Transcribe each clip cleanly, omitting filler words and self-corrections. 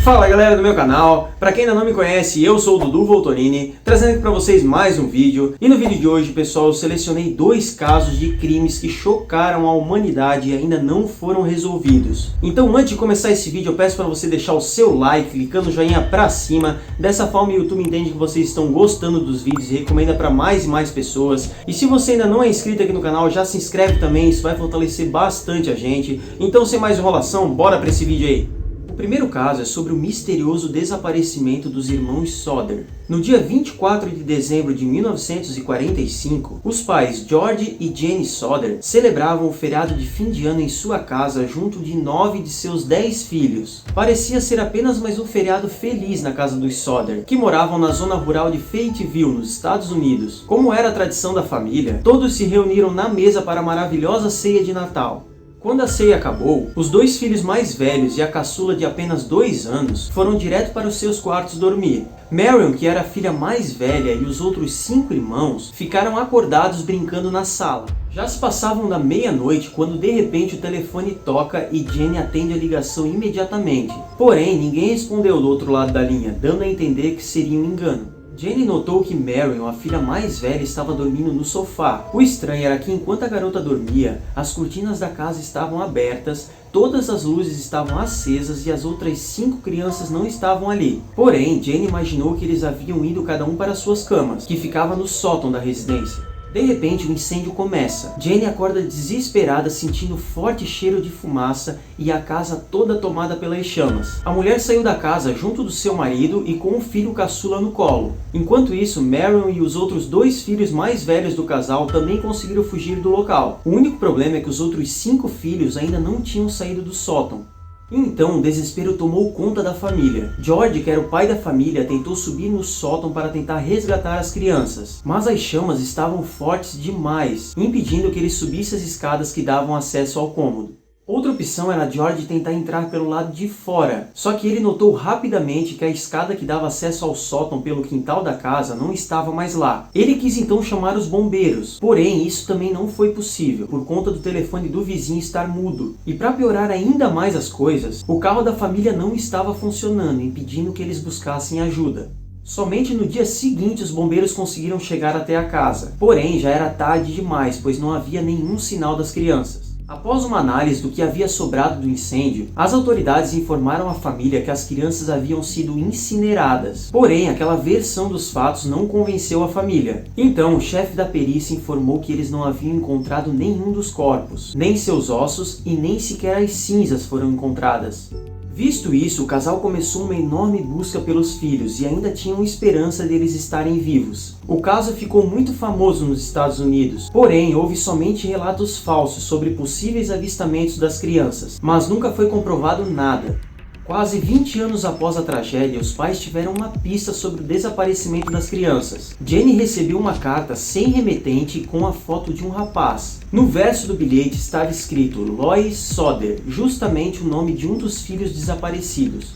Fala galera do meu canal, pra quem ainda não me conhece, eu sou o Dudu Voltonini, trazendo aqui pra vocês mais um vídeo. E no vídeo de hoje, pessoal, eu selecionei dois casos de crimes que chocaram a humanidade e ainda não foram resolvidos. Então antes de começar esse vídeo, eu peço pra você deixar o seu like, clicando no joinha pra cima. Dessa forma o YouTube entende que vocês estão gostando dos vídeos e recomenda pra mais e mais pessoas. E se você ainda não é inscrito aqui no canal, já se inscreve também, isso vai fortalecer bastante a gente. Então sem mais enrolação, bora pra esse vídeo aí. O primeiro caso é sobre o misterioso desaparecimento dos irmãos Sodder. No dia 24 de dezembro de 1945, os pais George e Jenny Sodder celebravam o feriado de fim de ano em sua casa junto de 9 de seus 10 filhos. Parecia ser apenas mais um feriado feliz na casa dos Sodder, que moravam na zona rural de Fayetteville, nos Estados Unidos. Como era a tradição da família, todos se reuniram na mesa para a maravilhosa ceia de Natal. Quando a ceia acabou, os dois filhos mais velhos e a caçula de apenas 2 anos foram direto para os seus quartos dormir. Marion, que era a filha mais velha, e os outros 5 irmãos ficaram acordados brincando na sala. Já se passavam da meia-noite quando de repente o telefone toca e Jenny atende a ligação imediatamente. Porém, ninguém respondeu do outro lado da linha, dando a entender que seria um engano. Jenny notou que Marion, a filha mais velha, estava dormindo no sofá. O estranho era que enquanto a garota dormia, as cortinas da casa estavam abertas, todas as luzes estavam acesas e as outras 5 crianças não estavam ali. Porém, Jenny imaginou que eles haviam ido cada um para suas camas, que ficava no sótão da residência. De repente, o incêndio começa. Jenny acorda desesperada, sentindo forte cheiro de fumaça e a casa toda tomada pelas chamas. A mulher saiu da casa junto do seu marido e com o filho caçula no colo. Enquanto isso, Marion e os outros 2 filhos mais velhos do casal também conseguiram fugir do local. O único problema é que os outros 5 filhos ainda não tinham saído do sótão. Então, o desespero tomou conta da família. George, que era o pai da família, tentou subir no sótão para tentar resgatar as crianças. Mas as chamas estavam fortes demais, impedindo que ele subisse as escadas que davam acesso ao cômodo. Outra opção era George tentar entrar pelo lado de fora, só que ele notou rapidamente que a escada que dava acesso ao sótão pelo quintal da casa não estava mais lá. Ele quis então chamar os bombeiros, porém isso também não foi possível, por conta do telefone do vizinho estar mudo. E para piorar ainda mais as coisas, o carro da família não estava funcionando, impedindo que eles buscassem ajuda. Somente no dia seguinte os bombeiros conseguiram chegar até a casa, porém já era tarde demais, pois não havia nenhum sinal das crianças. Após uma análise do que havia sobrado do incêndio, as autoridades informaram a família que as crianças haviam sido incineradas. Porém, aquela versão dos fatos não convenceu a família. Então, o chefe da perícia informou que eles não haviam encontrado nenhum dos corpos, nem seus ossos e nem sequer as cinzas foram encontradas. Visto isso, o casal começou uma enorme busca pelos filhos e ainda tinham esperança deles estarem vivos. O caso ficou muito famoso nos Estados Unidos, porém houve somente relatos falsos sobre possíveis avistamentos das crianças, mas nunca foi comprovado nada. Quase 20 anos após a tragédia, os pais tiveram uma pista sobre o desaparecimento das crianças. Jenny recebeu uma carta sem remetente com a foto de um rapaz. No verso do bilhete estava escrito Lois Sodder, justamente o nome de um dos filhos desaparecidos.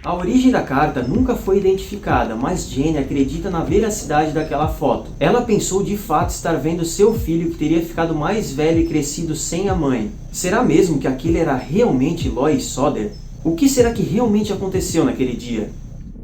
A origem da carta nunca foi identificada, mas Jenny acredita na veracidade daquela foto. Ela pensou de fato estar vendo seu filho que teria ficado mais velho e crescido sem a mãe. Será mesmo que aquele era realmente Lois Sodder? O que será que realmente aconteceu naquele dia?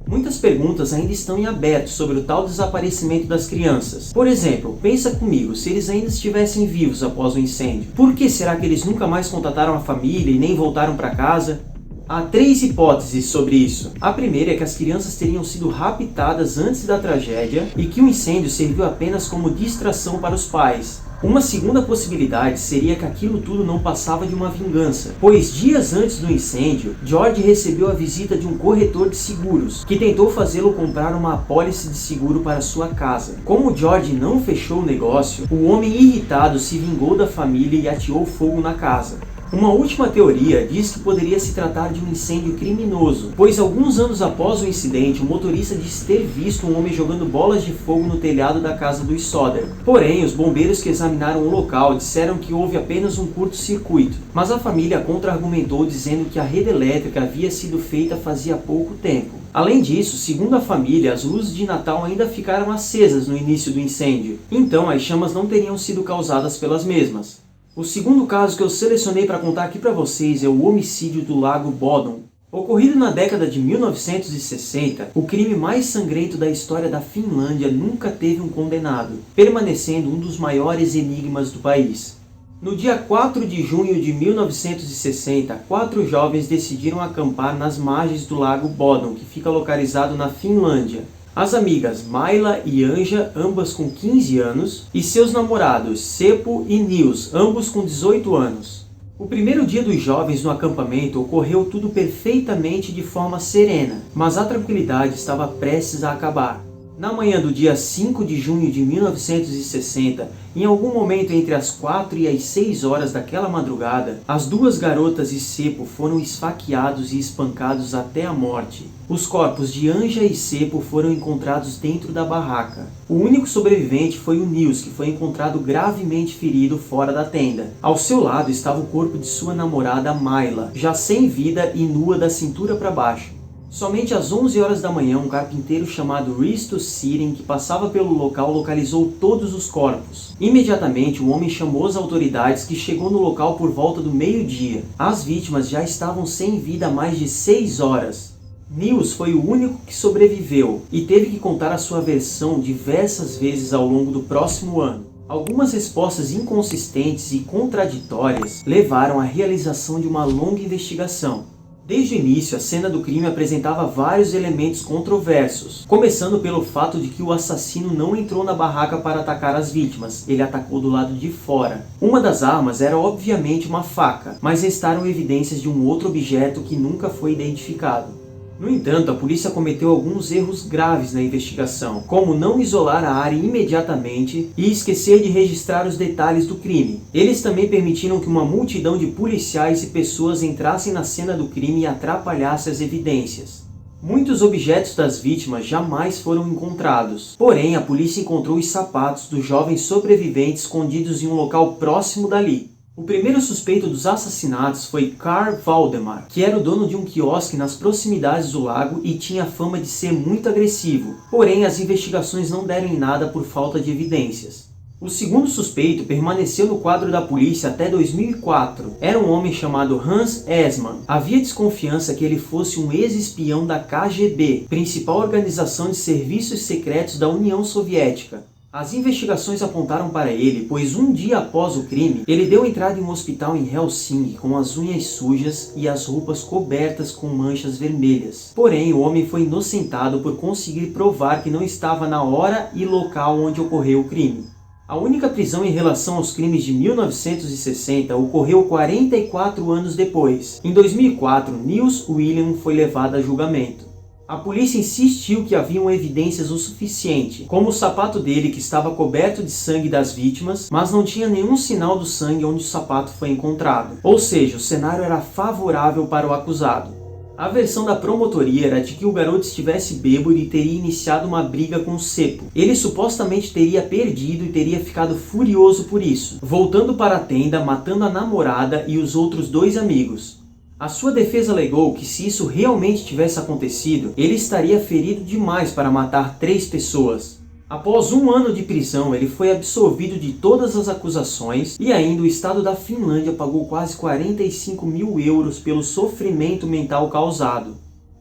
Muitas perguntas ainda estão em aberto sobre o tal desaparecimento das crianças. Por exemplo, pensa comigo, se eles ainda estivessem vivos após o incêndio, por que será que eles nunca mais contataram a família e nem voltaram para casa? Há 3 hipóteses sobre isso. A primeira é que as crianças teriam sido raptadas antes da tragédia e que o incêndio serviu apenas como distração para os pais. Uma segunda possibilidade seria que aquilo tudo não passava de uma vingança, pois dias antes do incêndio, George recebeu a visita de um corretor de seguros, que tentou fazê-lo comprar uma apólice de seguro para sua casa. Como George não fechou o negócio, o homem irritado se vingou da família e ateou fogo na casa. Uma última teoria diz que poderia se tratar de um incêndio criminoso, pois alguns anos após o incidente, o motorista disse ter visto um homem jogando bolas de fogo no telhado da casa dos Sodder. Porém, os bombeiros que examinaram o local disseram que houve apenas um curto-circuito, mas a família contra-argumentou dizendo que a rede elétrica havia sido feita fazia pouco tempo. Além disso, segundo a família, as luzes de Natal ainda ficaram acesas no início do incêndio, então as chamas não teriam sido causadas pelas mesmas. O segundo caso que eu selecionei para contar aqui para vocês é o homicídio do Lago Bodom. Ocorrido na década de 1960, o crime mais sangrento da história da Finlândia nunca teve um condenado, permanecendo um dos maiores enigmas do país. No dia 4 de junho de 1960, 4 jovens decidiram acampar nas margens do lago Bodom, que fica localizado na Finlândia. As amigas Maila e Anja, ambas com 15 anos, e seus namorados Seppo e Nils, ambos com 18 anos. O primeiro dia dos jovens no acampamento ocorreu tudo perfeitamente de forma serena, mas a tranquilidade estava prestes a acabar. Na manhã do dia 5 de junho de 1960, em algum momento entre as 4 e as 6 horas daquela madrugada, as 2 garotas e Seppo foram esfaqueados e espancados até a morte. Os corpos de Anja e Seppo foram encontrados dentro da barraca. O único sobrevivente foi o Nils, que foi encontrado gravemente ferido fora da tenda. Ao seu lado estava o corpo de sua namorada Maila, já sem vida e nua da cintura para baixo. Somente às 11 horas da manhã, um carpinteiro chamado Risto Siren, que passava pelo local, localizou todos os corpos. Imediatamente, o homem chamou as autoridades, que chegou no local por volta do meio-dia. As vítimas já estavam sem vida há mais de 6 horas. Nils foi o único que sobreviveu e teve que contar a sua versão diversas vezes ao longo do próximo ano. Algumas respostas inconsistentes e contraditórias levaram à realização de uma longa investigação. Desde o início, a cena do crime apresentava vários elementos controversos, começando pelo fato de que o assassino não entrou na barraca para atacar as vítimas, ele atacou do lado de fora. Uma das armas era obviamente uma faca, mas restaram evidências de um outro objeto que nunca foi identificado. No entanto, a polícia cometeu alguns erros graves na investigação, como não isolar a área imediatamente e esquecer de registrar os detalhes do crime. Eles também permitiram que uma multidão de policiais e pessoas entrassem na cena do crime e atrapalhasse as evidências. Muitos objetos das vítimas jamais foram encontrados, porém a polícia encontrou os sapatos dos jovens sobreviventes escondidos em um local próximo dali. O primeiro suspeito dos assassinatos foi Carl Valdemar, que era o dono de um quiosque nas proximidades do lago e tinha fama de ser muito agressivo. Porém, as investigações não deram em nada por falta de evidências. O segundo suspeito permaneceu no quadro da polícia até 2004. Era um homem chamado Hans Essmann. Havia desconfiança que ele fosse um ex-espião da KGB, principal organização de serviços secretos da União Soviética. As investigações apontaram para ele, pois um dia após o crime, ele deu entrada em um hospital em Helsinki com as unhas sujas e as roupas cobertas com manchas vermelhas. Porém, o homem foi inocentado por conseguir provar que não estava na hora e local onde ocorreu o crime. A única prisão em relação aos crimes de 1960 ocorreu 44 anos depois. Em 2004, Nils William foi levado a julgamento. A polícia insistiu que haviam evidências o suficiente, como o sapato dele que estava coberto de sangue das vítimas, mas não tinha nenhum sinal do sangue onde o sapato foi encontrado. Ou seja, o cenário era favorável para o acusado. A versão da promotoria era de que o garoto estivesse bêbado e teria iniciado uma briga com Seppo. Ele supostamente teria perdido e teria ficado furioso por isso, voltando para a tenda, matando a namorada e os outros 2 amigos. A sua defesa alegou que se isso realmente tivesse acontecido, ele estaria ferido demais para matar 3 pessoas. Após 1 ano de prisão, ele foi absolvido de todas as acusações e ainda o Estado da Finlândia pagou quase 45 mil euros pelo sofrimento mental causado.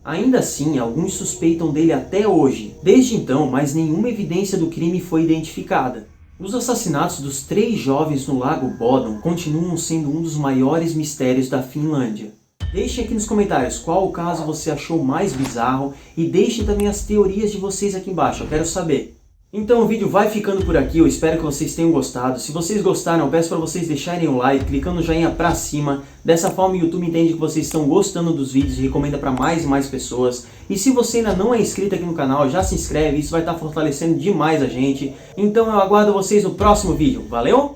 Ainda assim, alguns suspeitam dele até hoje. Desde então, mais nenhuma evidência do crime foi identificada. Os assassinatos dos 3 jovens no Lago Bodom continuam sendo um dos maiores mistérios da Finlândia. Deixe aqui nos comentários qual caso você achou mais bizarro e deixe também as teorias de vocês aqui embaixo, eu quero saber. Então o vídeo vai ficando por aqui, eu espero que vocês tenham gostado. Se vocês gostaram, eu peço para vocês deixarem um like, clicando no joinha pra cima. Dessa forma o YouTube entende que vocês estão gostando dos vídeos e recomenda para mais e mais pessoas. E se você ainda não é inscrito aqui no canal, já se inscreve, isso vai estar fortalecendo demais a gente. Então eu aguardo vocês no próximo vídeo. Valeu!